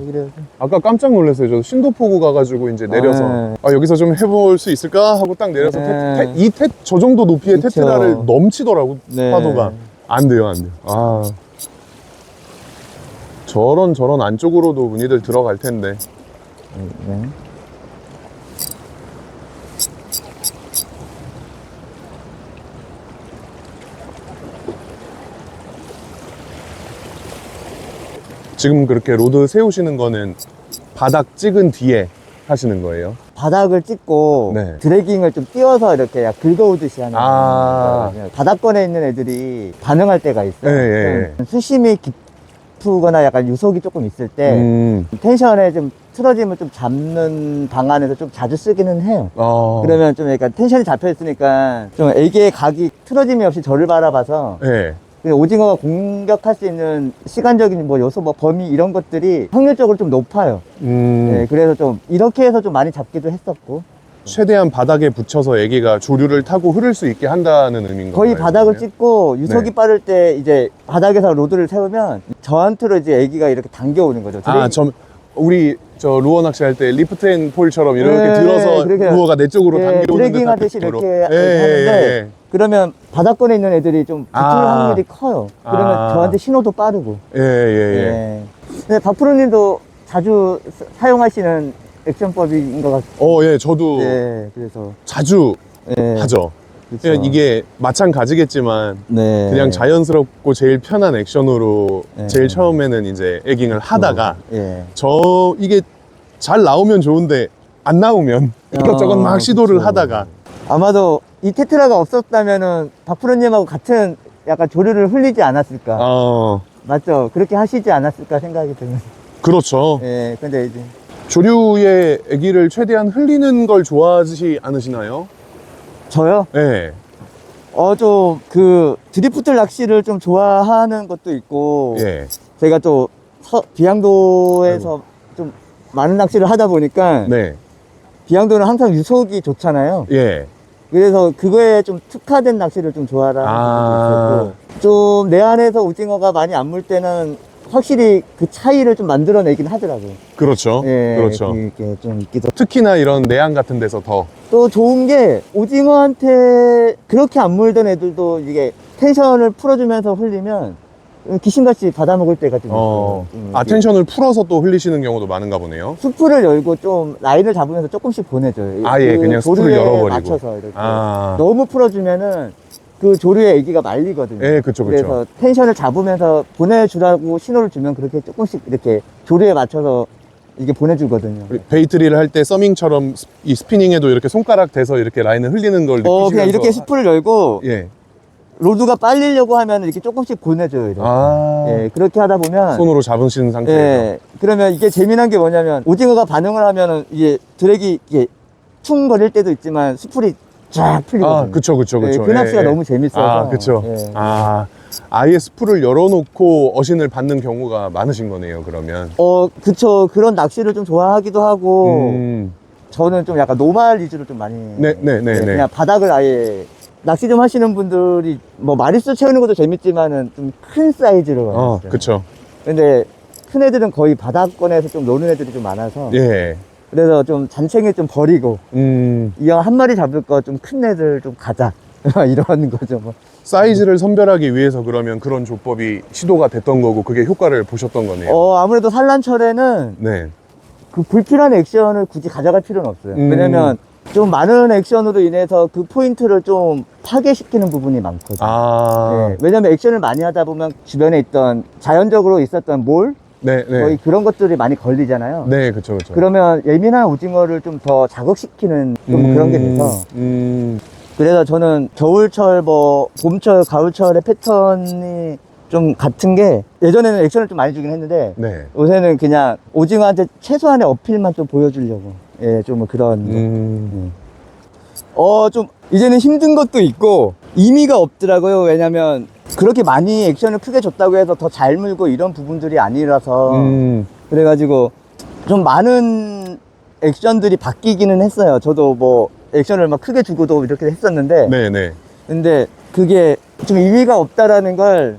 그래서. 아까 깜짝 놀랐어요. 저 신도포구 가가지고 이제 내려서 여기서 좀 해볼 수 있을까 하고 딱 내려서 저 정도 높이의 그쵸. 테트라를 넘치더라고. 네. 파도가 안 돼요. 저런 안쪽으로도 무늬들 들어갈 텐데. 네. 지금 그렇게 로드 세우시는 거는 바닥 찍은 뒤에 하시는 거예요? 바닥을 찍고 네. 드래깅을 좀 띄워서 이렇게 약 긁어오듯이 하는 거예요. 바닥권에 있는 애들이 반응할 때가 있어요. 예. 수심이 깊거나 약간 유속이 조금 있을 때 텐션에 좀 틀어짐을 좀 잡는 방안에서 좀 자주 쓰기는 해요. 그러면 좀 약간 텐션이 잡혀 있으니까 좀 애기의 각이 틀어짐이 없이 저를 바라봐서 네. 오징어가 공격할 수 있는 시간적인 뭐 요소, 뭐 범위 이런 것들이 확률적으로 좀 높아요. 네, 그래서 좀 이렇게 해서 좀 많이 잡기도 했었고. 최대한 바닥에 붙여서 애기가 조류를 타고 흐를 수 있게 한다는 의미인가요? 거의 바닥을 찍고 유속이 빠를 때 이제 바닥에서 로드를 세우면 저한테로 이제 애기가 이렇게 당겨오는 거죠. 우리 루어 낚시할 때 리프트 앤 폴처럼 이렇게 들어서 루어가 내 쪽으로 당겨오는 드래깅 하듯이 이렇게 하는데 그러면 바닥권에 있는 애들이 좀 붙을 확률이 커요. 그러면 저한테 신호도 빠르고. 근데 박프로님도 자주 사용하시는 액션법인 것 같아요. 예, 저도 그래서 자주 하죠. 그냥 이게 마찬가지겠지만 그냥 자연스럽고 제일 편한 액션으로 제일 처음에는 이제 에깅을 하다가 이게 잘 나오면 좋은데 안 나오면 이것저것 막 시도를 하다가 아마도 이 테트라가 없었다면은 박프로님하고 같은 약간 조류를 흘리지 않았을까. 맞죠? 그렇게 하시지 않았을까 생각이 드는. 그렇죠. 근데 이제 조류의 애기를 최대한 흘리는 걸 좋아하지 않으시나요? 저요? 네. 좀 드리프트 낚시를 좀 좋아하는 것도 있고, 제가 또 비양도에서 좀 많은 낚시를 하다 보니까, 비양도는 항상 유속이 좋잖아요. 그래서 그거에 좀 특화된 낚시를 좀 좋아하는 것도 있었고, 좀 내 안에서 오징어가 많이 안 물 때는 확실히 그 차이를 좀 만들어내긴 하더라고요. 그렇죠. 그렇죠. 그게 좀 있기도. 특히나 이런 내양 같은 데서 더. 또 좋은 게 오징어한테 그렇게 안 물던 애들도 이게 텐션을 풀어주면서 흘리면 귀신같이 받아먹을 때가 좀 있어요. 텐션을 풀어서 또 흘리시는 경우도 많은가 보네요. 수프를 열고 좀 라인을 잡으면서 조금씩 보내줘요. 그냥 수프를 열어버리고. 맞춰서 이렇게. 너무 풀어주면은 그 조류의 애기가 말리거든요. 그쵸. 그래서 텐션을 잡으면서 보내주라고 신호를 주면 그렇게 조금씩 이렇게 조류에 맞춰서 이게 보내주거든요. 베이트리를 할 때 서밍처럼 이 스피닝에도 이렇게 손가락 대서 이렇게 라인을 흘리는 걸 느끼시면서 그냥 이렇게 스프를 열고 로드가 빨리려고 하면 이렇게 조금씩 보내줘요. 이렇게. 그렇게 하다 보면 손으로 잡으시는 상태에서 그러면 이게 재미난 게 뭐냐면 오징어가 반응을 하면은 이게 드랙이 이게 퉁거릴 때도 있지만 수풀이 쫙 풀리거든요. 그쵸. 그 낚시가 너무 재밌어서. 그쵸. 아예 스프를 열어놓고 어신을 받는 경우가 많으신 거네요, 그러면. 그쵸. 그런 낚시를 좀 좋아하기도 하고, 저는 좀 약간 노말 위주로 좀 많이. 그냥 바닥을 아예, 낚시 좀 하시는 분들이, 뭐, 마리수 채우는 것도 재밌지만은 좀 큰 사이즈로. 그쵸. 근데 큰 애들은 거의 바닥권에서 좀 노는 애들이 좀 많아서. 그래서 좀 잔챙이 좀 버리고, 이 형 한 마리 잡을 거 좀 큰 애들 좀 가자. 이런 거죠, 뭐. 사이즈를 선별하기 위해서 그러면 그런 조법이 시도가 됐던 거고 그게 효과를 보셨던 거네요. 아무래도 산란철에는 그 불필요한 액션을 굳이 가져갈 필요는 없어요. 왜냐면 좀 많은 액션으로 인해서 그 포인트를 좀 파괴시키는 부분이 많거든요. 왜냐면 액션을 많이 하다 보면 주변에 있던 자연적으로 있었던 몰 거의 그런 것들이 많이 걸리잖아요. 그쵸. 그러면 예민한 오징어를 좀 더 자극시키는 좀 그런 게 돼서 그래서 저는 겨울철, 뭐, 봄철, 가을철의 패턴이 좀 같은 게 예전에는 액션을 좀 많이 주긴 했는데 요새는 그냥 오징어한테 최소한의 어필만 좀 보여주려고 좀 그런 좀 이제는 힘든 것도 있고 의미가 없더라고요. 왜냐면 그렇게 많이 액션을 크게 줬다고 해서 더 잘 물고 이런 부분들이 아니라서 그래가지고 좀 많은 액션들이 바뀌기는 했어요. 저도 뭐 액션을 막 크게 주고도 이렇게 했었는데 근데 그게 좀 의미가 없다라는 걸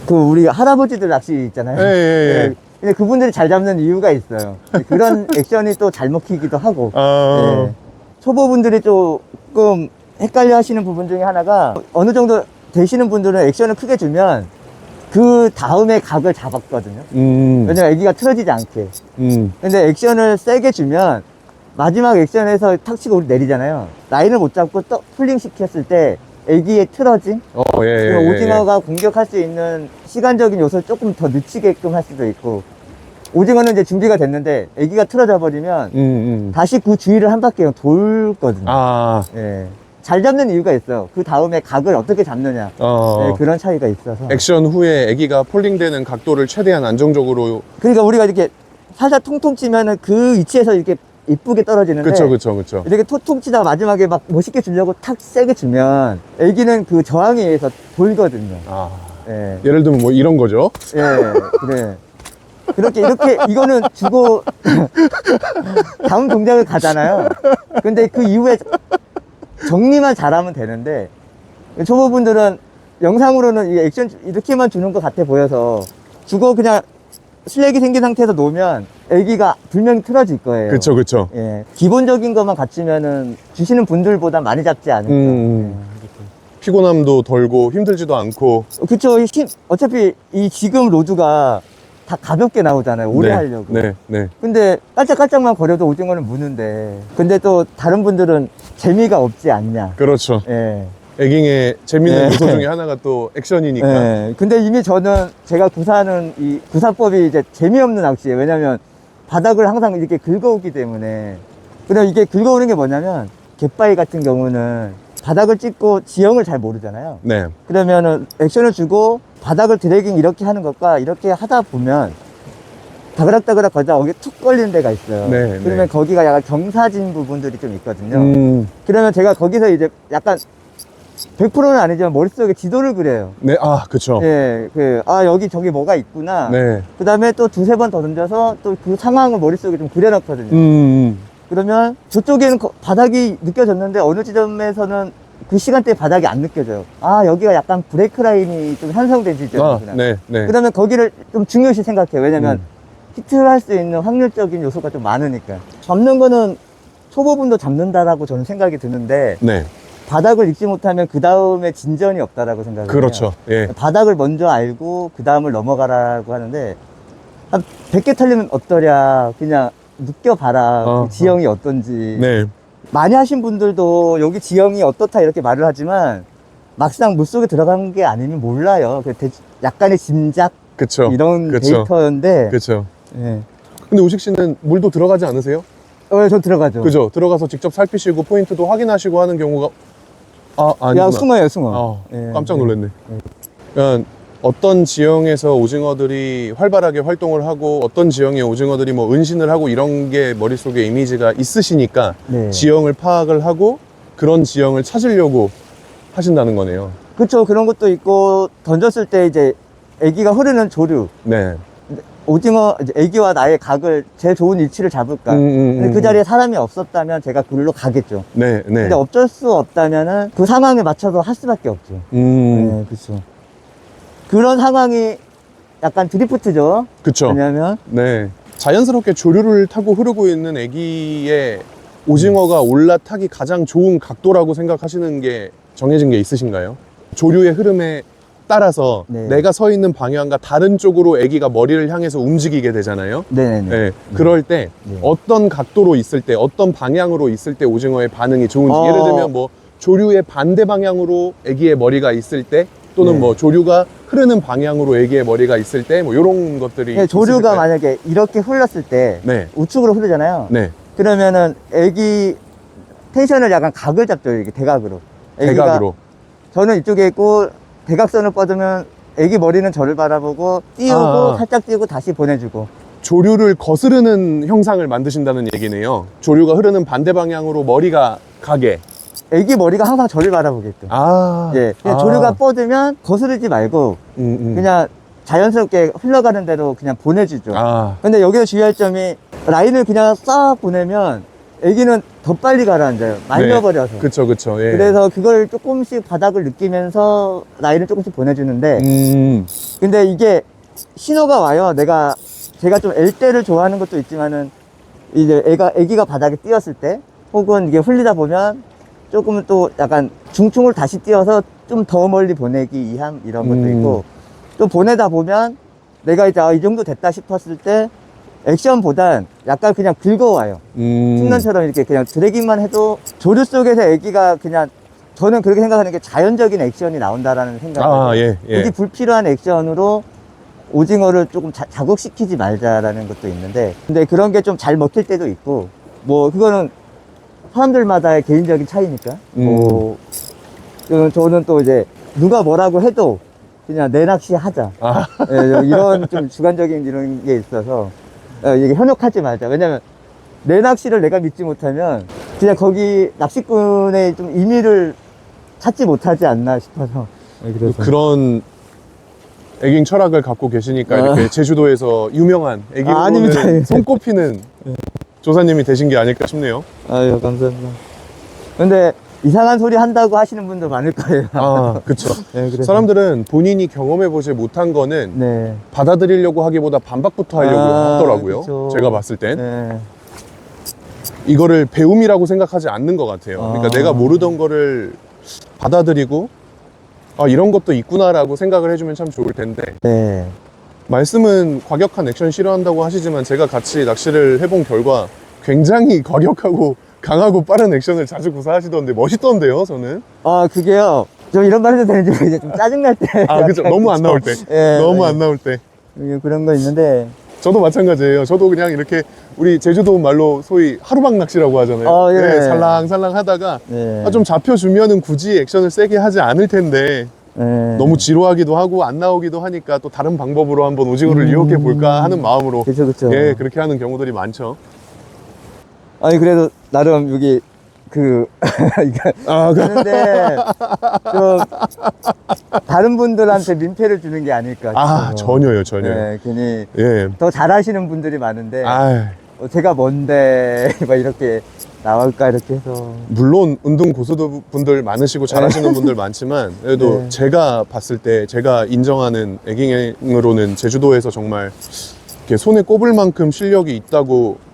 우리 할아버지들 낚시 있잖아요. 근데 그분들이 잘 잡는 이유가 있어요. 그런 액션이 또 잘 먹히기도 하고. 네. 초보분들이 조금 헷갈려 하시는 부분 중에 하나가 어느 정도 되시는 분들은 액션을 크게 주면 그 다음에 각을 잡았거든요. 왜냐면 애기가 틀어지지 않게. 근데 액션을 세게 주면 마지막 액션에서 탁 치고 우리 내리잖아요. 라인을 못 잡고 또 풀링 시켰을 때 애기의 틀어짐? 오징어가 공격할 수 있는 시간적인 요소를 조금 더 늦추게끔 할 수도 있고, 오징어는 이제 준비가 됐는데 애기가 틀어져 버리면 다시 그 주위를 한 바퀴 돌거든요. 예. 잘 잡는 이유가 있어요. 그 다음에 각을 어떻게 잡느냐. 네, 그런 차이가 있어서. 액션 후에 애기가 폴링되는 각도를 최대한 안정적으로. 그러니까 우리가 이렇게 살살 통통 치면은 그 위치에서 이렇게 이쁘게 떨어지는데. 그쵸. 이렇게 통통 치다가 마지막에 막 멋있게 주려고 탁 세게 주면 애기는 그 저항에 의해서 돌거든요. 예. 예를 들면 뭐 이런 거죠. 예, 그래. 이렇게, 이거는 주고, 다음 동작을 가잖아요. 근데 그 이후에 정리만 잘하면 되는데, 초보분들은 영상으로는 이 액션 이렇게만 주는 것 같아 보여서, 주고 그냥 슬랙이 생긴 상태에서 놓으면 애기가 분명히 틀어질 거예요. 그쵸. 예. 기본적인 것만 갖추면은 주시는 분들보다 많이 잡지 않을까. 예. 피곤함도 덜고 힘들지도 않고. 그쵸. 어차피 이 지금 로드가 다 가볍게 나오잖아요. 오래 하려고. 네. 근데 깔짝깔짝만 거려도 오징어는 무는데, 근데 또 다른 분들은 재미가 없지 않냐. 그렇죠. 예. 에깅의 재밌는 요소 중에 하나가 또 액션이니까. 예. 근데 이미 저는 제가 구사하는 이 구사법이 이제 재미없는 낚시예요. 왜냐면 바닥을 항상 이렇게 긁어오기 때문에. 근데 이게 긁어오는 게 뭐냐면, 갯바위 같은 경우는 바닥을 찍고 지형을 잘 모르잖아요. 네. 그러면은 액션을 주고 바닥을 드래깅 이렇게 하는 것과 이렇게 하다 보면 다그락다그락 거리다 거기 툭 걸리는 데가 있어요. 그러면 거기가 약간 경사진 부분들이 좀 있거든요. 그러면 제가 거기서 이제 약간 100%는 아니지만 머릿속에 지도를 그려요. 네, 그쵸. 예, 여기 저기 뭐가 있구나. 네. 그 다음에 또 두세 번 더 던져서 또 그 상황을 머릿속에 좀 그려놨거든요. 그러면 저쪽에는 바닥이 느껴졌는데 어느 지점에서는 그 시간대에 바닥이 안 느껴져요. 여기가 약간 브레이크 라인이 좀 형성된 지점이구나. 네. 그러면 거기를 좀 중요시 생각해요. 왜냐면 히트를 할 수 있는 확률적인 요소가 좀 많으니까. 잡는 거는 초보분도 잡는다라고 저는 생각이 드는데, 네. 바닥을 읽지 못하면 그 다음에 진전이 없다라고 생각해요. 그렇죠. 예. 바닥을 먼저 알고 그 다음을 넘어가라고 하는데, 한 100개 털리면 어떠랴, 그냥 느껴봐라. 그 지형이 어떤지. 네. 많이 하신 분들도 여기 지형이 어떻다 이렇게 말을 하지만 막상 물속에 들어간 게 아니면 몰라요. 약간의 짐작 그쵸. 이런 데이터인데. 그쵸. 예. 근데 우식 씨는 물도 들어가지 않으세요? 전 들어가죠. 그죠. 들어가서 직접 살피시고 포인트도 확인하시고 하는 경우가 아니구나. 숭어예요, 숭어. 예. 깜짝 놀랐네. 그러니까 어떤 지형에서 오징어들이 활발하게 활동을 하고 어떤 지형의 오징어들이 뭐 은신을 하고 이런 게 머릿속에 이미지가 있으시니까 지형을 파악을 하고 그런 지형을 찾으려고 하신다는 거네요. 그렇죠. 그런 것도 있고 던졌을 때 이제 애기가 흐르는 조류. 네. 오징어 애기와 나의 각을 제일 좋은 위치를 잡을까. 근데 그 자리에 사람이 없었다면 제가 그걸로 가겠죠. 네. 근데 어쩔 수 없다면은 그 상황에 맞춰서 할 수밖에 없죠. 네, 그렇죠. 그런 상황이 약간 드리프트죠. 그쵸. 왜냐면 자연스럽게 조류를 타고 흐르고 있는 애기의 오징어가 올라타기 가장 좋은 각도라고 생각하시는 게 정해진 게 있으신가요? 조류의 흐름에 따라서 내가 서 있는 방향과 다른 쪽으로 애기가 머리를 향해서 움직이게 되잖아요. 네. 그럴 때 어떤 각도로 있을 때, 어떤 방향으로 있을 때 오징어의 반응이 좋은지. 예를 들면 뭐 조류의 반대 방향으로 애기의 머리가 있을 때, 또는 뭐 조류가 흐르는 방향으로 애기의 머리가 있을 때, 뭐 이런 것들이. 조류가 있으실까요? 만약에 이렇게 흘렀을 때 우측으로 흐르잖아요. 그러면은 애기 텐션을 약간 각을 잡죠. 이렇게 대각으로. 대각으로. 저는 이쪽에 있고 대각선을 뻗으면 애기 머리는 저를 바라보고 띄우고 살짝 띄우고 다시 보내주고. 조류를 거스르는 형상을 만드신다는 얘기네요. 조류가 흐르는 반대 방향으로 머리가 가게. 애기 머리가 항상 저를 바라보게끔. 그냥 조류가 뻗으면 거스르지 말고 그냥 자연스럽게 흘러가는 대로 그냥 보내주죠. 근데 여기서 주의할 점이 라인을 그냥 싹 보내면 애기는 더 빨리 가라앉아요. 말려버려서. 그쵸. 그래서 그걸 조금씩 바닥을 느끼면서 라인을 조금씩 보내주는데 근데 이게 신호가 와요. 내가 제가 좀 L대를 좋아하는 것도 있지만은 이제 애기가 바닥에 뛰었을 때 혹은 이게 흘리다 보면 조금 또 약간 중충을 다시 띄어서 좀 더 멀리 보내기 이함 이런 것도 있고 또 보내다 보면 내가 이제 이 정도 됐다 싶었을 때 액션보단 약간 그냥 긁어와요. 풍년처럼 이렇게 그냥 드래깅만 해도 조류 속에서 애기가 그냥 저는 그렇게 생각하는 게 자연적인 액션이 나온다라는 생각이에요. 굳이 불필요한 액션으로 오징어를 조금 자극시키지 말자라는 것도 있는데 근데 그런 게 좀 잘 먹힐 때도 있고 뭐 그거는 사람들마다의 개인적인 차이니까 뭐 저는 또 이제 누가 뭐라고 해도 그냥 내 낚시 하자. 예, 이런 좀 주관적인 이런 게 있어서 이게 현혹하지 말자. 왜냐면 내 낚시를 내가 믿지 못하면 그냥 거기 낚시꾼의 좀 의미를 찾지 못하지 않나 싶어서. 그래서. 그런 애깅 철학을 갖고 계시니까 이렇게 제주도에서 유명한 애깅으로는 손꼽히는 조사님이 되신 게 아닐까 싶네요. 아유, 감사합니다. 근데 이상한 소리 한다고 하시는 분도 많을 거예요. 그쵸. 네, 사람들은 본인이 경험해보지 못한 거는 받아들이려고 하기보다 반박부터 하려고 하더라고요. 그쵸. 제가 봤을 땐. 이거를 배움이라고 생각하지 않는 것 같아요. 그러니까 내가 모르던 거를 받아들이고 이런 것도 있구나라고 생각을 해주면 참 좋을 텐데 말씀은 과격한 액션 싫어한다고 하시지만 제가 같이 낚시를 해본 결과 굉장히 과격하고 강하고 빠른 액션을 자주 구사하시던데 멋있던데요, 저는. 그게요. 좀 이런 말 해도 되는지 이제 좀 짜증날 때. 그죠. 너무 안 나올 때. 너무 안 나올 때. 그런 거 있는데. 저도 마찬가지예요. 저도 그냥 이렇게 우리 제주도 말로 소위 하루방 낚시라고 하잖아요. 살랑살랑 하다가 좀 잡혀주면은 굳이 액션을 세게 하지 않을 텐데 너무 지루하기도 하고 안 나오기도 하니까 또 다른 방법으로 한번 오징어를 유혹해 볼까 하는 마음으로 그쵸. 그렇게 하는 경우들이 많죠. 아니 그래도 나름 여기 그런데 좀 다른 분들한테 민폐를 주는 게 아닐까 싶어서. 전혀요. 괜히 더 잘하시는 분들이 많은데 제가 뭔데 막 이렇게 나올까 이렇게 해서. 물론 운동 고수분들 많으시고 잘하시는 분들 많지만 그래도 제가 봤을 때 제가 인정하는 애깅으로는 제주도에서 정말 이렇게 손에 꼽을 만큼 실력이 있다고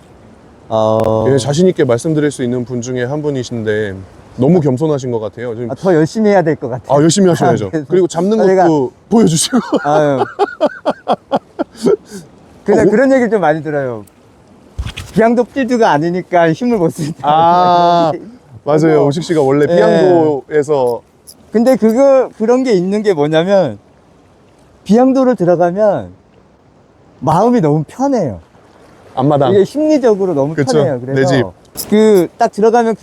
자신 있게 말씀드릴 수 있는 분 중에 한 분이신데 너무 겸손하신 것 같아요. 더 열심히 해야 될 것 같아요. 열심히 하셔야죠. 그리고 잡는 것도 보여주시고. 그냥 그런 얘기를 좀 많이 들어요. 비양도 필드가 아니니까 힘을 못 쓴다. 맞아요. 오식 씨가 원래 비양도에서. 근데 그런 게 있는 게 뭐냐면 비양도를 들어가면 마음이 너무 편해요. 앞마당. 이게 심리적으로 너무 편해요. 그래서 내 집. 딱 들어가면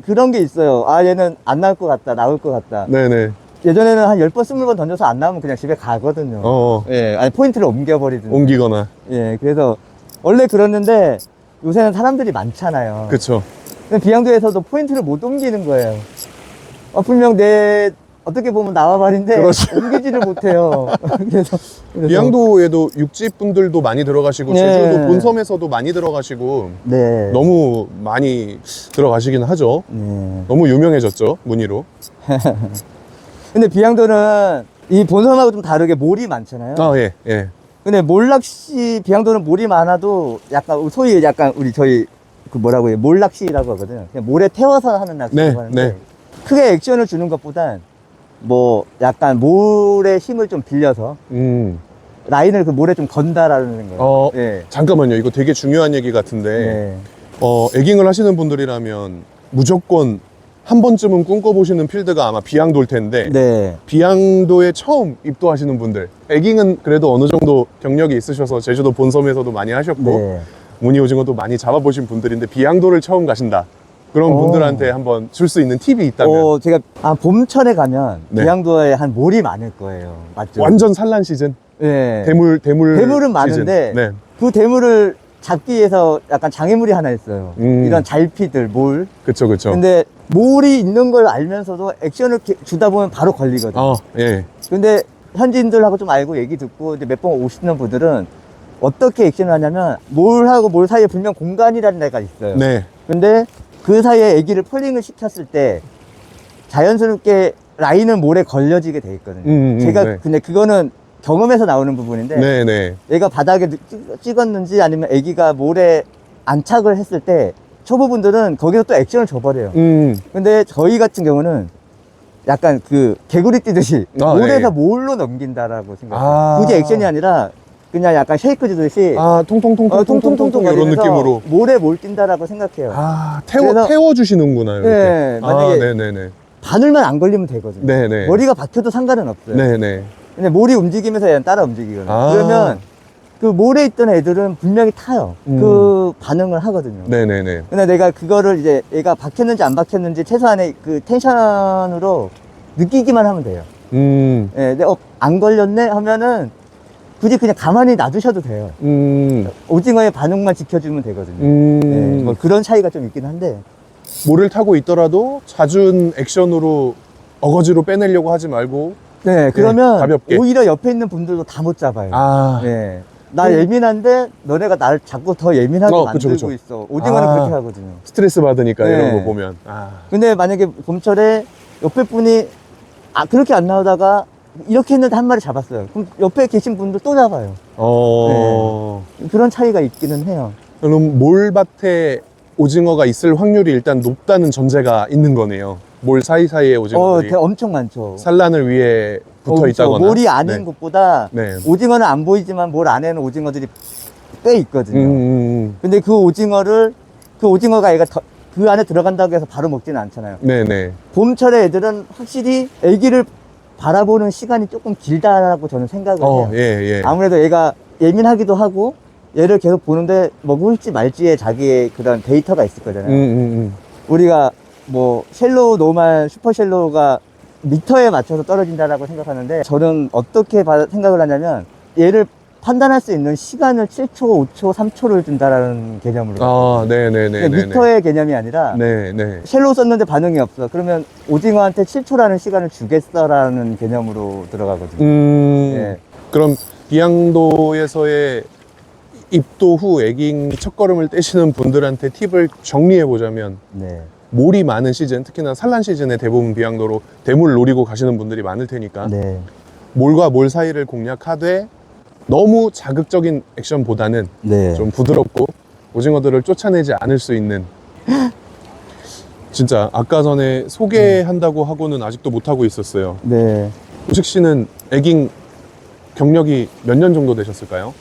그런 게 있어요. 얘는 안 나올 것 같다, 나올 것 같다. 네네. 예전에는 한 10번, 20번 던져서 안 나오면 그냥 집에 가거든요. 아니, 포인트를 옮겨버리든지. 옮기거나. 그래서 원래 그랬는데 요새는 사람들이 많잖아요. 그쵸. 근데 비양도에서도 포인트를 못 옮기는 거예요. 분명 어떻게 보면 나와발인데 옮기지를 못해요. 그래서 비양도에도 육지 분들도 많이 들어가시고 제주도 본섬에서도 많이 들어가시고 너무 많이 들어가시긴 하죠. 너무 유명해졌죠, 무늬로. 근데 비양도는 이 본섬하고 좀 다르게 몰이 많잖아요. 근데 몰낚시 비양도는 몰이 많아도 약간 소위 약간 저희 뭐라고 해요? 몰낚시라고 하거든요. 그냥 모래 태워서 하는 낚시라고 하는데 크게 액션을 주는 것보단 뭐 약간 모래 힘을 좀 빌려서 라인을 모래 좀 건다라는 거예요. 잠깐만요. 이거 되게 중요한 얘기 같은데 애깅을 하시는 분들이라면 무조건 한 번쯤은 꿈꿔보시는 필드가 아마 비양도일 텐데 비양도에 처음 입도하시는 분들 애깅은 그래도 어느 정도 경력이 있으셔서 제주도 본섬에서도 많이 하셨고 무늬 오징어도 많이 잡아보신 분들인데 비양도를 처음 가신다 그런 분들한테 한번 줄 수 있는 팁이 있다면 제가 봄철에 가면 비양도에 한 몰이 많을 거예요. 맞죠? 완전 산란 시즌? 대물은 많은데 그 대물을 잡기 위해서 약간 장애물이 하나 있어요. 이런 잘피들, 몰. 그쵸. 근데 몰이 있는 걸 알면서도 액션을 주다 보면 바로 걸리거든요. 근데 현지인들하고 좀 알고 얘기 듣고 이제 몇 번 오시는 분들은 어떻게 액션을 하냐면 몰하고 몰 사이에 분명 공간이라는 데가 있어요. 근데 그 사이에 애기를 폴링을 시켰을 때 자연스럽게 라인은 몰에 걸려지게 돼 있거든요. 제가 근데 그거는 경험에서 나오는 부분인데 네네. 얘가 바닥에 찍었는지 아니면 애기가 모래 안착을 했을 때 초보분들은 거기서 또 액션을 줘버려요. 근데 저희 같은 경우는 약간 그 개구리 뛰듯이 모래에서 몰로 넘긴다라고 생각해요. 굳이 액션이 아니라 그냥 약간 쉐이크 주듯이 통통통통 이런 느낌으로 모래 몰 뛴다라고 생각해요. 태워주시는구나. 이렇게. 네, 만약에 네네네. 바늘만 안 걸리면 되거든요. 네네. 머리가 박혀도 상관은 없어요. 네네. 근데 몰이 움직이면서 얘는 따라 움직이거든요. 그러면 그 모래에 있던 애들은 분명히 타요. 그 반응을 하거든요. 네네네. 근데 내가 그거를 이제 얘가 박혔는지 안 박혔는지 최소한의 그 텐션으로 느끼기만 하면 돼요. 예, 근데 안 걸렸네 하면은 굳이 그냥 가만히 놔두셔도 돼요. 오징어의 반응만 지켜주면 되거든요. 예, 뭐 그런 차이가 좀 있긴 한데. 모를 타고 있더라도 잦은 액션으로 어거지로 빼내려고 하지 말고 네, 그러면 가볍게. 오히려 옆에 있는 분들도 다 못 잡아요. 네. 나 예민한데 너네가 날 자꾸 더 예민하게 만들고 그쵸. 있어. 오징어는 그렇게 하거든요. 스트레스 받으니까 네. 이런 거 보면. 근데 만약에 봄철에 옆에 분이 그렇게 안 나오다가 이렇게 했는데 한 마리 잡았어요. 그럼 옆에 계신 분들 또 잡아요. 네. 그런 차이가 있기는 해요. 그럼 몰밭에 오징어가 있을 확률이 일단 높다는 전제가 있는 거네요. 몰 사이사이에 오징어들이 엄청 많죠. 산란을 위해 붙어 있다거나. 몰이 아닌 곳보다 네. 오징어는 안 보이지만 몰 안에는 오징어들이 꽤 있거든요. 근데 그 오징어가 얘가 그 안에 들어간다고 해서 바로 먹지는 않잖아요. 네네. 봄철에 애들은 확실히 애기를 바라보는 시간이 조금 길다라고 저는 생각을 해요. 예. 아무래도 얘가 예민하기도 하고 얘를 계속 보는데 먹을지 말지의 자기의 그런 데이터가 있을 거잖아요. 우리가 뭐 쉘로우, 노멀, 슈퍼 쉘로우가 미터에 맞춰서 떨어진다라고 생각하는데 저는 어떻게 생각을 하냐면 얘를 판단할 수 있는 시간을 7초, 5초, 3초를 준다라는 개념으로. 네네네. 미터의 개념이 아니라 네네. 쉘로우 썼는데 반응이 없어. 그러면 오징어한테 7초라는 시간을 주겠어라는 개념으로 들어가거든요. 예. 그럼 비양도에서의 입도 후 에깅 첫걸음을 떼시는 분들한테 팁을 정리해 보자면 네. 몰이 많은 시즌, 특히나 산란 시즌에 대부분 비양도로 대물 노리고 가시는 분들이 많을 테니까 네. 몰과 몰 사이를 공략하되 너무 자극적인 액션보다는 네. 좀 부드럽고 오징어들을 쫓아내지 않을 수 있는 진짜 아까 전에 소개한다고 하고는 아직도 못하고 있었어요. 네. 우식 씨는 에깅 경력이 몇 년 정도 되셨을까요?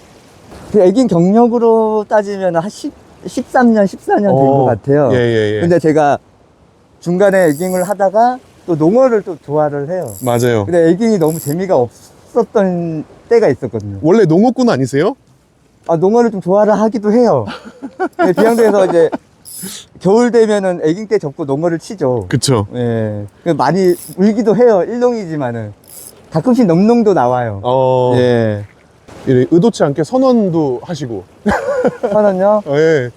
그 애긴 경력으로 따지면 한 13년, 14년 된 것 같아요. 예. 근데 제가 중간에 애깅을 하다가 또 농어를 또 좋아를 해요. 맞아요. 근데 애깅이 너무 재미가 없었던 때가 있었거든요. 원래 농어꾼 아니세요? 농어를 좀 좋아를 하기도 해요. 비양도에서 이제 겨울 되면은 애깅 때 접고 농어를 치죠. 그쵸. 예. 많이 울기도 해요. 일농이지만은. 가끔씩 넘농도 나와요. 예. 의도치 않게 선언도 하시고. 선언요? 예.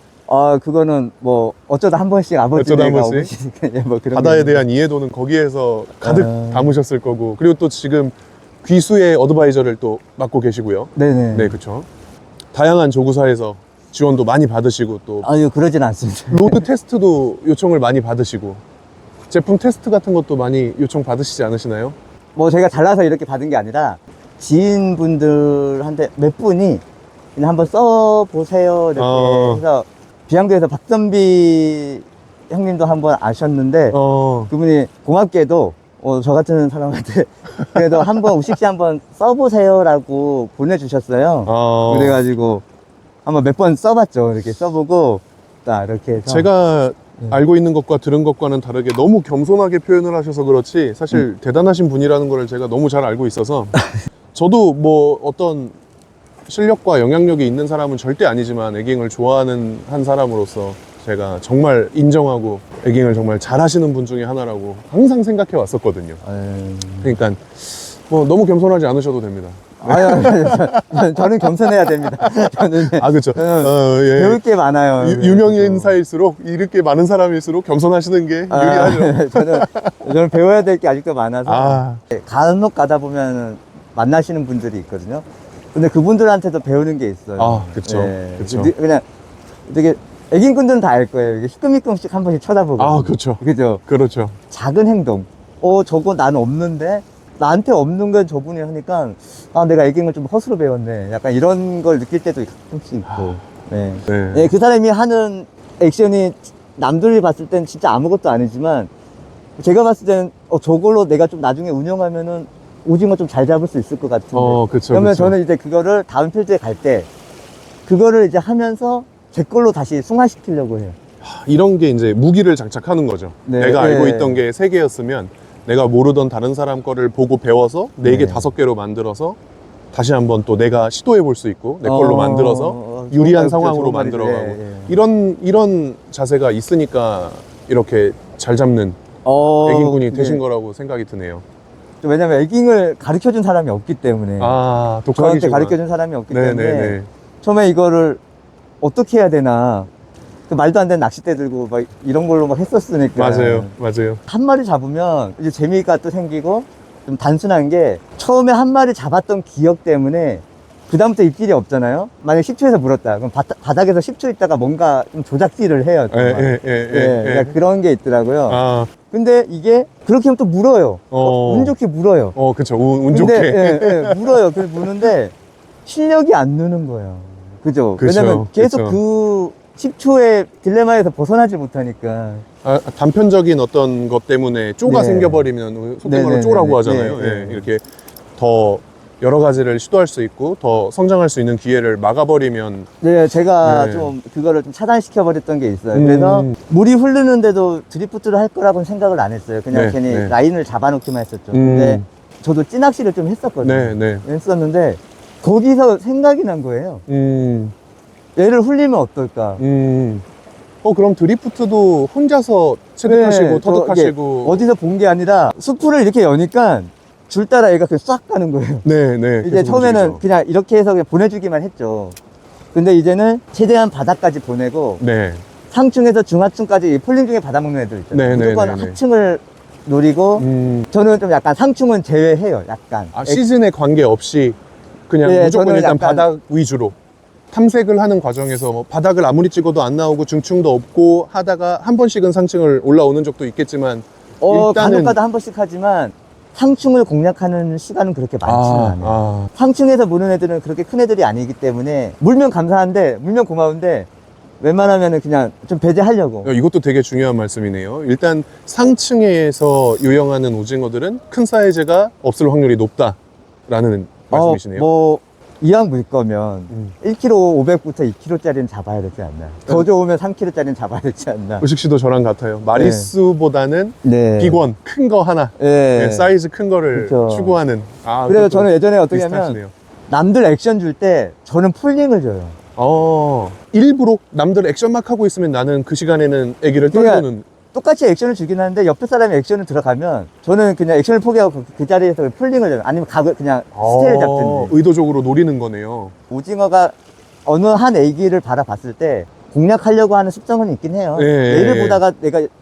그거는 뭐 어쩌다 한 번씩 아버지가 오시니까 뭐 그런 바다에 대한 이해도는 거기에서 가득 담으셨을 거고. 그리고 또 지금 귀수의 어드바이저를 또 맡고 계시고요. 네네. 네, 그렇죠. 다양한 조구사에서 지원도 많이 받으시고 또 아유, 그러진 않습니다. 로드 테스트도 요청을 많이 받으시고 제품 테스트 같은 것도 많이 요청 받으시지 않으시나요? 뭐 제가 잘나서 이렇게 받은 게 아니라 지인분들한테 몇 분이 그냥 한번 써보세요 이렇게 해서 비양도에서 박선비 형님도 한번 아셨는데 그분이 고맙게도 저 같은 사람한테 그래도 한번 우식씨 한번 써보세요라고 보내주셨어요. 그래가지고 한번 몇 번 써봤죠. 이렇게 써보고 딱 이렇게 해서 제가 알고 있는 것과 들은 것과는 다르게 너무 겸손하게 표현을 하셔서 그렇지 사실 대단하신 분이라는 걸 제가 너무 잘 알고 있어서 저도 뭐 어떤 실력과 영향력이 있는 사람은 절대 아니지만 에깅을 좋아하는 한 사람으로서 제가 정말 인정하고 에깅을 정말 잘하시는 분 중에 하나라고 항상 생각해 왔었거든요. 그러니까 뭐 너무 겸손하지 않으셔도 됩니다. 저는 겸손해야 됩니다. 저는 그렇죠. 배울 게 많아요. 유명인사일수록 이렇게 많은 사람일수록 겸손하시는 게 유리하죠. 저는 배워야 될 게 아직도 많아서 간혹 가다 보면 만나시는 분들이 있거든요. 근데 그분들한테도 배우는 게 있어요. 그렇죠. 그렇죠. 그냥 되게 애긴꾼들은 다 알 거예요. 이게 희끔희끔씩 한 번씩 쳐다보고. 그렇죠. 그죠? 그렇죠. 작은 행동. 저거 나는 없는데 나한테 없는 건 저분이 하니까 아 내가 에깅을 좀 허스로 배웠네 약간 이런 걸 느낄 때도 가끔씩 있고 네. 네. 네, 그 사람이 하는 액션이 남들이 봤을 땐 진짜 아무것도 아니지만 제가 봤을 때는 저걸로 내가 좀 나중에 운영하면은 오징어 좀 잘 잡을 수 있을 것 같은데 그쵸, 그러면 그쵸. 저는 이제 그거를 다음 필드에 갈 때 그거를 이제 하면서 제 걸로 다시 승화시키려고 해요. 이런 게 이제 무기를 장착하는 거죠. 네, 내가 네. 알고 있던 게 3개였으면 내가 모르던 다른 사람 거를 보고 배워서 4개, 네. 5개로 만들어서 다시 한번 또 내가 시도해 볼 수 있고 내 걸로 만들어서 좋은 유리한 말이죠. 상황으로 좋은 말이죠. 만들어가고 예, 예. 이런 자세가 있으니까 이렇게 잘 잡는 애깅꾼이 되신 네. 거라고 생각이 드네요. 왜냐면 에깅을 가르쳐준 사람이 없기 때문에 저한테 독학이시구나. 가르쳐준 사람이 없기 네, 때문에 네, 네. 처음에 이거를 어떻게 해야 되나 그 말도 안 되는 낚싯대 들고 막 이런 걸로 막 했었으니까 맞아요. 한 마리 잡으면 이제 재미가 또 생기고 좀 단순한 게 처음에 한 마리 잡았던 기억 때문에 그다음부터 입질이 없잖아요. 만약에 10초에서 물었다 그럼 바닥에서 10초 있다가 뭔가 좀 조작질을 해요. 정말. 그러니까 그런 게 있더라고요. 근데 이게 그렇게 하면 또 물어요. 운 좋게 물어요. 그쵸. 운 좋게. 물어요. 그래서 무는데 실력이 안 느는 거예요. 그죠? 그쵸, 왜냐면 계속 그쵸. 그 10초의 딜레마에서 벗어나지 못하니까. 단편적인 어떤 것 때문에 쪼가 네. 생겨버리면 속된 말로 네네네네. 쪼라고 하잖아요. 네, 네. 이렇게 더 여러 가지를 시도할 수 있고 더 성장할 수 있는 기회를 막아버리면 네, 제가 네. 좀 그거를 좀 차단시켜 버렸던 게 있어요. 그래서 물이 흐르는데도 드리프트를 할 거라고는 생각을 안 했어요. 그냥 네, 괜히 네. 라인을 잡아놓기만 했었죠. 근데 저도 찌낚시를 좀 했었거든요. 네. 했었는데 거기서 생각이 난 거예요. 얘를 흘리면 어떨까? 그럼 드리프트도 혼자서 체득하시고 네, 터득하시고 어디서 본 게 아니라 수풀을 이렇게 여니까 줄 따라 얘가 그냥 싹 가는 거예요. 네. 이제 처음에는 그냥 이렇게 해서 그냥 보내주기만 했죠. 근데 이제는 최대한 바닥까지 보내고 네. 상층에서 중하층까지 폴링 중에 받아먹는 애들 있잖아요. 네, 무조건 네, 네, 네. 하층을 노리고 저는 좀 약간 상층은 제외해요. 약간 시즌에 관계없이 그냥 네, 무조건 저는 일단 약간- 바닥 위주로 탐색을 하는 과정에서 뭐 바닥을 아무리 찍어도 안 나오고 중층도 없고 하다가 한 번씩은 상층을 올라오는 적도 있겠지만 일단은 간혹가다 한 번씩 하지만 상층을 공략하는 시간은 그렇게 많지는 않아요. 아, 상층에서 무는 애들은 그렇게 큰 애들이 아니기 때문에 물면 감사한데 물면 고마운데 웬만하면은 그냥 좀 배제하려고. 이것도 되게 중요한 말씀이네요. 일단 상층에서 유영하는 오징어들은 큰 사이즈가 없을 확률이 높다라는 말씀이시네요. 뭐 이왕 물 거면 1kg 500부터 2kg짜리는 잡아야 되지 않나. 더 좋으면 3kg짜리는 잡아야 되지 않나. 의식 씨도 저랑 같아요. 마리수보다는 네. 빅원 큰 거 하나, 네. 사이즈 큰 거를 그쵸. 추구하는. 그래서 그것도 저는 예전에 어떻게 하면 비슷하시네요. 남들 액션 줄 때 저는 폴링을 줘요. 일부러 남들 액션 막 하고 있으면 나는 그 시간에는 애기를 그러니까 떨고는. 똑같이 액션을 주긴 하는데 옆에 사람이 액션을 들어가면 저는 그냥 액션을 포기하고 그 자리에서 폴링을 줘요. 아니면 각을 그냥 스테이를 잡든지. 의도적으로 노리는 거네요. 오징어가 어느 한 애기를 바라봤을 때 공략하려고 하는 습성은 있긴 해요. 네. 얘를 보다가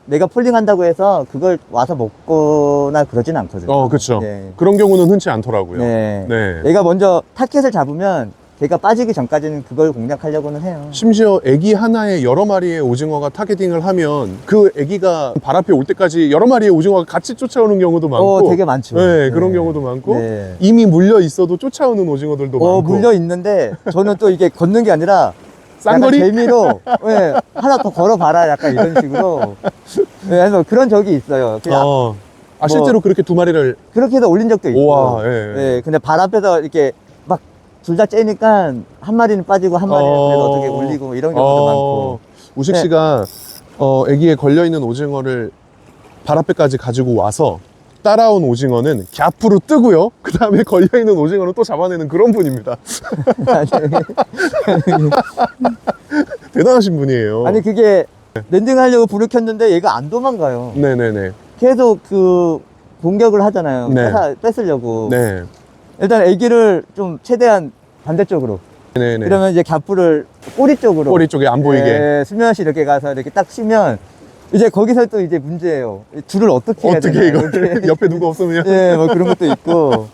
내가 폴링한다고 해서 그걸 와서 먹거나 그러진 않거든요. 그렇죠. 네. 그런 경우는 흔치 않더라고요. 네. 네. 얘가 먼저 타켓을 잡으면 걔가 빠지기 전까지는 그걸 공략하려고는 해요. 심지어 애기 하나에 여러 마리의 오징어가 타겟팅을 하면 그 애기가 발 앞에 올 때까지 여러 마리의 오징어가 같이 쫓아오는 경우도 많고 되게 많죠. 네, 그런 경우도 많고 네. 이미 물려 있어도 쫓아오는 오징어들도 많고 물려 있는데 저는 또 이게 걷는 게 아니라 쌍거리? 약간 재미로 하나 더 걸어봐라 약간 이런 식으로 그래서 그런 적이 있어요. 그냥 실제로 그렇게 2마리를 그렇게 해서 올린 적도 있고. 우와, 근데 발 앞에서 이렇게 막 둘 다 째니까 한 마리는 빠지고 한 마리는 그래도 어떻게 올리고 이런 경우도 많고. 우식 네. 씨가 애기에 걸려있는 오징어를 발 앞에까지 가지고 와서 따라온 오징어는 갸프로 뜨고요. 그 다음에 걸려있는 오징어는 또 잡아내는 그런 분입니다. 대단하신 분이에요. 아니 그게 랜딩하려고 불을 켰는데 얘가 안 도망가요. 네네네. 계속 그 공격을 하잖아요. 네. 뺏으려고. 네. 일단 애기를 좀 최대한 반대쪽으로. 네네. 그러면 이제 갸프를 꼬리 쪽으로. 꼬리 쪽에 안 보이게. 네, 수면시 이렇게 가서 이렇게 딱 쉬면 이제 거기서 또 이제 문제예요. 줄을 어떻게 해야 되나. 이걸 옆에 누가 없으면. 네, 뭐 그런 것도 있고.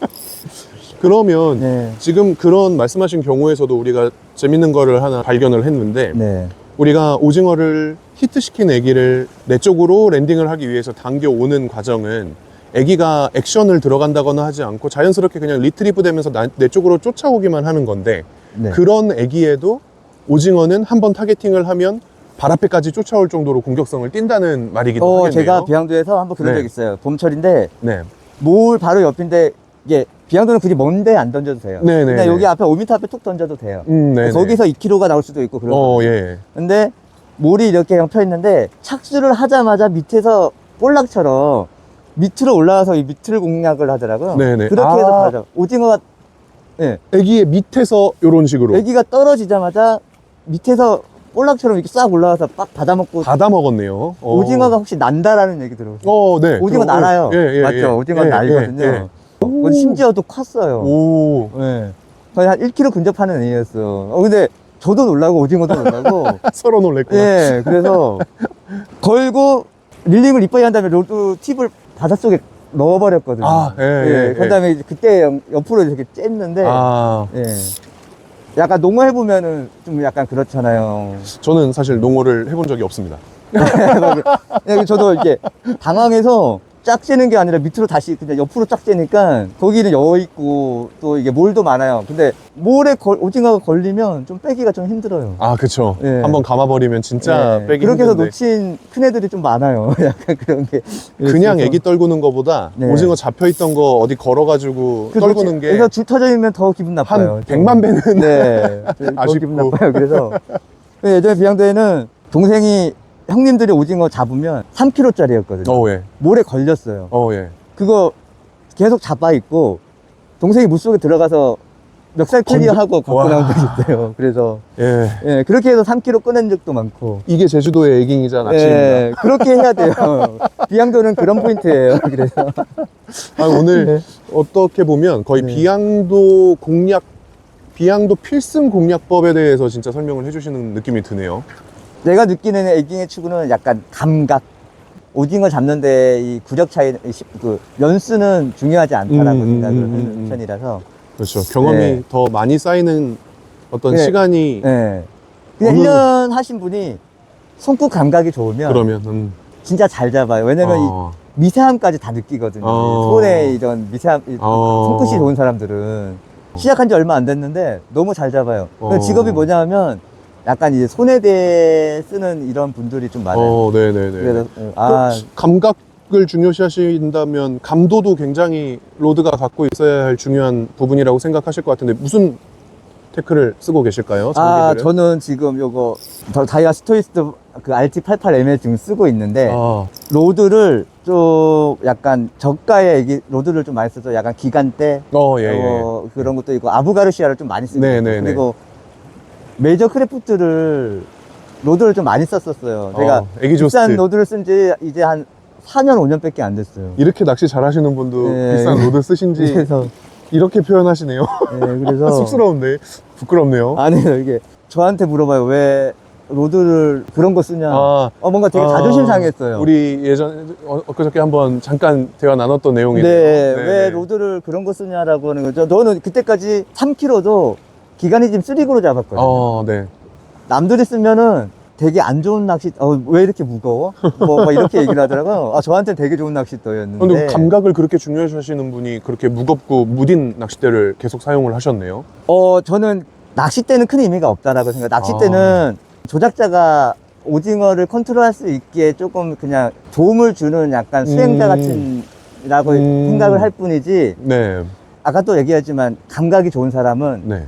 그러면 네. 지금 그런 말씀하신 경우에서도 우리가 재밌는 거를 하나 발견을 했는데 네. 우리가 오징어를 히트시킨 애기를 내 쪽으로 랜딩을 하기 위해서 당겨오는 과정은 애기가 액션을 들어간다거나 하지 않고 자연스럽게 그냥 리트리브 되면서 내 쪽으로 쫓아오기만 하는 건데 네. 그런 애기에도 오징어는 한번 타겟팅을 하면 발 앞에까지 쫓아올 정도로 공격성을 띈다는 말이기도 하겠네요. 제가 비양도에서 한번 그런 네. 적 있어요. 봄철인데 네. 몰 바로 옆인데 이게 비양도는 굳이 먼데 안 던져도 돼요. 네네. 그냥 여기 앞에 5m 앞에 툭 던져도 돼요. 네네. 거기서 2kg가 나올 수도 있고 그런. 예. 근데 몰이 이렇게 그냥 펴 있는데 착수를 하자마자 밑에서 볼락처럼 밑으로 올라와서 이 밑을 공략을 하더라고요. 네네. 그렇게 해서 가죠. 오징어가 애기의 밑에서 이런 식으로 애기가 떨어지자마자 밑에서 볼락처럼 이렇게 싹 올라와서 빡 받아먹고. 받아 먹었네요. 오징어가 혹시 난다라는 얘기 들어보세요? 네. 오징어 날아요. 맞죠? 예. 오징어 날거든요. 심지어 또 컸어요. 오. 네. 거의 한 1kg 근접하는 애였어. 근데 저도 놀라고 오징어도 놀라고. 서로 놀랬구나. 네, 그래서 걸고 릴링을 이빠이 한 다음에 로드 팁을 바닷속에 넣어버렸거든요. 그 다음에 그때 옆으로 이렇게 쬐는데, 약간 농어 해보면은 좀 약간 그렇잖아요. 저는 사실 농어를 해본 적이 없습니다. 저도 이렇게 당황해서 쫙 쬐는 게 아니라 밑으로 다시 그냥 옆으로 쫙 쬐니까 거기는 여있고 또 이게 몰도 많아요. 근데 몰에 오징어가 걸리면 좀 빼기가 좀 힘들어요. 그쵸. 네. 한번 감아버리면 진짜 빼기 그렇게 해서 힘든데. 놓친 큰 애들이 좀 많아요. 약간 그런 게. 그냥 애기 떨구는 거보다 오징어 잡혀있던 거 어디 걸어가지고 떨구는 게. 그래서 줄 터져 있으면 더 기분 나빠요. 한 100만 배는 더 아쉽고. 기분 나빠요. 그래서 예전에 비양도에는 동생이 형님들이 오징어 잡으면 3kg짜리였거든요. 예. 몰에 걸렸어요. 예. 그거 계속 잡아 있고 동생이 물속에 들어가서 멱살 클리어하고 갖고 나온 적이 있어요. 그래서 그렇게 해서 3kg 꺼낸 적도 많고. 이게 제주도의 에깅이자 낚시입니다. 그렇게 해야 돼요. 비양도는 그런 포인트예요. 그래서 오늘 어떻게 보면 거의 비양도 필승 공략법에 대해서 진짜 설명을 해주시는 느낌이 드네요. 내가 느끼는 에깅의 추구는 약간 감각. 오징어 잡는데 이 구력 차이, 그 연수는 중요하지 않다라고 생각을 하는 편이라서. 그렇죠. 경험이 더 많이 쌓이는 어떤 시간이. 그냥 1년 하신 분이 손끝 감각이 좋으면. 그러면. 진짜 잘 잡아요. 왜냐면 이 미세함까지 다 느끼거든요. 손에 이런 미세함, 손끝이 좋은 사람들은. 시작한 지 얼마 안 됐는데 너무 잘 잡아요. 직업이 뭐냐 하면 약간 이제 손에 대해 쓰는 이런 분들이 좀 많아요. 네네네. 그래서, 감각을 중요시 하신다면 감도도 굉장히 로드가 갖고 있어야 할 중요한 부분이라고 생각하실 것 같은데 무슨 태클을 쓰고 계실까요? 장비들을? 저는 지금 요거 다이아 스토이스트 그 RT88ML 지금 쓰고 있는데 로드를 좀 약간 저가의 로드를 좀 많이 써서 약간 기간대 그런 것도 있고 아부가르시아를 좀 많이 쓰고 그리고 메이저 크래프트를 로드를 좀 많이 썼었어요. 제가 비싼 로드를 쓴 지 이제 한 4년 5년밖에 안 됐어요. 이렇게 낚시 잘하시는 분도 비싼 로드 쓰신지 그래서 이렇게 표현하시네요. 그래서 쑥스러운데 부끄럽네요. 아니요, 이게 저한테 물어봐요. 왜 로드를 그런 거 쓰냐. 뭔가 되게 자존심 상했어요. 우리 엊그저께 한번 잠깐 대화 나눴던 내용이네요. 왜 로드를 그런 거 쓰냐라고 하는 거죠. 너는 그때까지 3kg도 기간이즘 3그로 잡았거든요. 남들이 쓰면은 되게 안 좋은 낚시, 왜 이렇게 무거워? 막 이렇게 얘기를 하더라고요. 저한테 되게 좋은 낚싯대였는데. 근데 감각을 그렇게 중요시 하시는 분이 그렇게 무겁고 무딘 낚싯대를 계속 사용을 하셨네요. 저는 낚싯대는 큰 의미가 없다라고 생각해요. 낚싯대는 조작자가 오징어를 컨트롤할 수 있기에 조금 그냥 도움을 주는 약간 수행자 같은라고 생각을 할 뿐이지. 아까 또 얘기했지만 감각이 좋은 사람은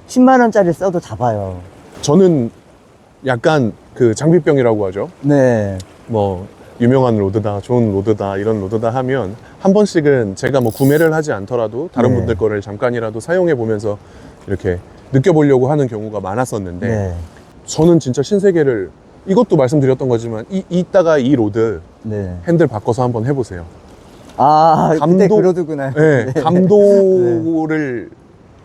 10만 원짜리 써도 잡아요. 저는 약간 그 장비병이라고 하죠. 뭐 유명한 로드다, 좋은 로드다, 이런 로드다 하면 한 번씩은 제가 뭐 구매를 하지 않더라도 다른 분들 거를 잠깐이라도 사용해 보면서 이렇게 느껴보려고 하는 경우가 많았었는데 저는 진짜 신세계를 이것도 말씀드렸던 거지만 이따가 이 로드 핸들 바꿔서 한번 해보세요. 그때 그 로드구나. 감도를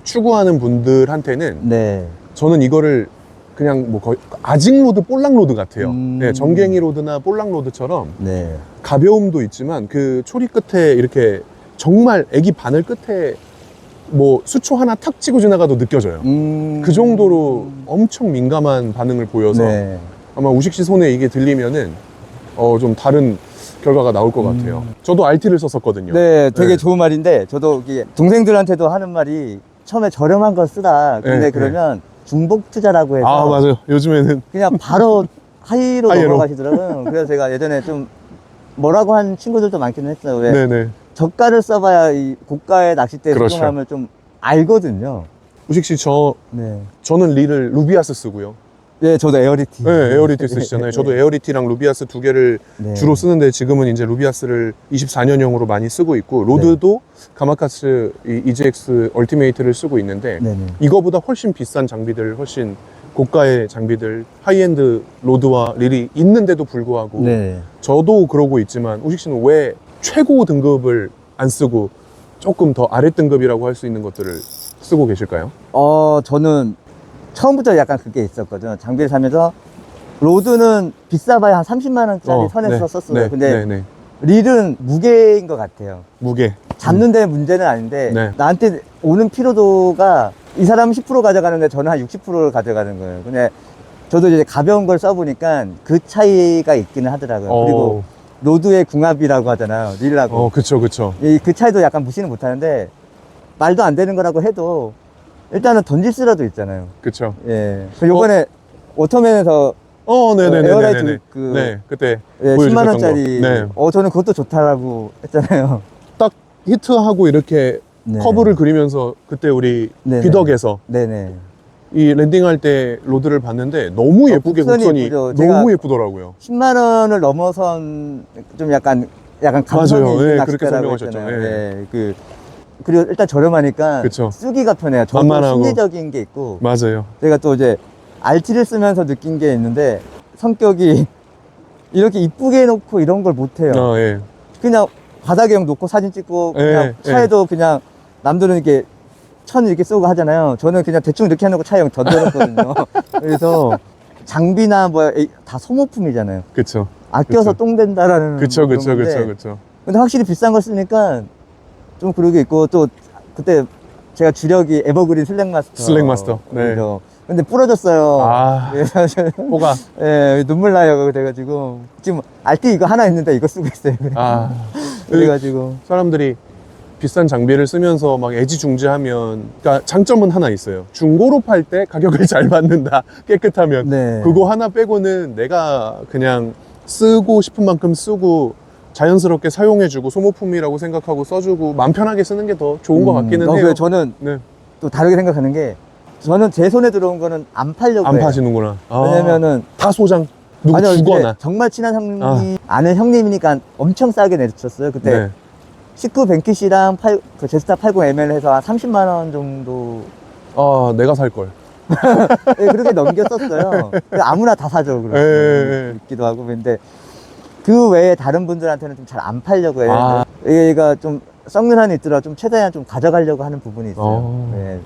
추구하는 분들한테는 저는 이거를 그냥 뭐 거의 아직 로드, 볼락 로드 같아요. 정갱이 로드나 볼락 로드처럼 가벼움도 있지만 그 초리 끝에 이렇게 정말 애기 바늘 끝에 뭐 수초 하나 탁 치고 지나가도 느껴져요. 그 정도로 엄청 민감한 반응을 보여서 아마 우식 씨 손에 이게 들리면은 좀 다른 결과가 나올 것 같아요. 저도 RT를 썼었거든요. 네, 되게 좋은 말인데 저도 이게 동생들한테도 하는 말이 처음에 저렴한 거 쓰라. 근데 네, 그러면 중복 투자라고 해서 아, 맞아요. 요즘에는 그냥 바로 하이로 하이로. 넘어가시더라고요. 그래서 제가 예전에 좀 뭐라고 한 친구들도 많기는 했어요. 왜 네네. 저가를 써봐야 이 고가의 낚싯대 그렇죠. 사용함을 좀 알거든요. 우식 씨, 네. 저는 릴을 루비아스 쓰고요. 네, 저도 에어리티. 네, 에어리티 쓰시잖아요. 저도 에어리티랑 루비아스 두 개를 네. 주로 쓰는데 지금은 이제 루비아스를 24년형으로 많이 쓰고 있고 로드도 가마카츠 EGX 얼티메이트를 쓰고 있는데 네네. 이거보다 훨씬 비싼 장비들, 훨씬 고가의 장비들, 하이엔드 로드와 릴이 있는데도 불구하고 네. 저도 그러고 있지만 우식 씨는 왜 최고 등급을 안 쓰고 조금 더 아래 등급이라고 할 수 있는 것들을 쓰고 계실까요? 저는 처음부터 약간 그게 있었거든요. 장비를 사면서 로드는 비싸봐야 한 30만 원짜리 선에서 썼어요. 근데 릴은 무게인 것 같아요. 무게. 잡는 데 문제는 아닌데 네. 나한테 오는 피로도가 이 사람은 10% 가져가는데 저는 한 60%를 가져가는 거예요. 근데 저도 이제 가벼운 걸 써보니까 그 차이가 있기는 하더라고요. 그리고 로드의 궁합이라고 하잖아요. 릴하고. 그쵸. 그 차이도 약간 무시는 못하는데 말도 안 되는 거라고 해도 일단은 던질 수라도 있잖아요. 그쵸. 예. 요번에 워터맨에서 네네네. 에어라이트 그때. 예, 보여주셨던 10만 원짜리. 거. 네. 저는 그것도 좋다라고 했잖아요. 딱 히트하고 이렇게 네. 커브를 그리면서 그때 우리 네네. 비덕에서 네네. 이 랜딩할 때 로드를 봤는데 너무 예쁘게 곡선이 곡선이 예쁘죠. 너무 예쁘더라고요. 10만 원을 넘어선 좀 약간 감성이 맞아요. 있는 네, 낚싯대라고 그렇게 설명하셨죠. 했잖아요. 네. 예, 그리고 일단 저렴하니까 그쵸. 쓰기가 편해요. 저도 만만하고. 심리적인 게 있고 맞아요. 제가 또 이제 RT를 쓰면서 느낀 게 있는데 성격이 이렇게 이쁘게 해놓고 이런 걸 못해요. 예. 그냥 바닥에 놓고 사진 찍고 그냥 차에도 그냥 남들은 이렇게 천 이렇게 쏘고 하잖아요. 저는 그냥 대충 이렇게 해놓고 차에 던져놓거든요. 그래서 장비나 다 소모품이잖아요. 그쵸. 아껴서 그쵸. 똥 된다라는 그쵸. 근데 확실히 비싼 걸 쓰니까 좀 그러게 있고 또 그때 제가 주력이 에버그린 슬랙마스터. 네. 그래서 근데 부러졌어요. 그래서 뭐가? 예, 눈물 나요. 그래가지고 지금 RT 이거 하나 있는데 이거 쓰고 있어요. 그래가지고 사람들이 비싼 장비를 쓰면서 막 애지중지하면, 그러니까 장점은 하나 있어요. 중고로 팔 때 가격을 잘 받는다. 깨끗하면. 네. 그거 하나 빼고는 내가 그냥 쓰고 싶은 만큼 쓰고 자연스럽게 사용해주고 소모품이라고 생각하고 써주고 마음 편하게 쓰는 게 더 좋은 것 같기는 해요. 그래서 저는 또 다르게 생각하는 게 저는 제 손에 들어온 거는 안 팔려고 안 해요. 파시는구나. 왜냐면은 다 소장. 누구 아니요, 주거나. 정말 친한 형님, 아는 형님이니까 엄청 싸게 내줬어요. 그때 19 벤킷이랑 그 제스타 80ml 해서 한 30만 원 정도. 내가 살 걸. 네, 그렇게 넘겼었어요. 아무나 다 사죠. 그렇게 있기도 하고. 근데 그 외에 다른 분들한테는 좀 잘 안 팔려고 해요. 얘가 좀 썩는 한이 있더라도 좀 최대한 좀 가져가려고 하는 부분이 있어요. 네.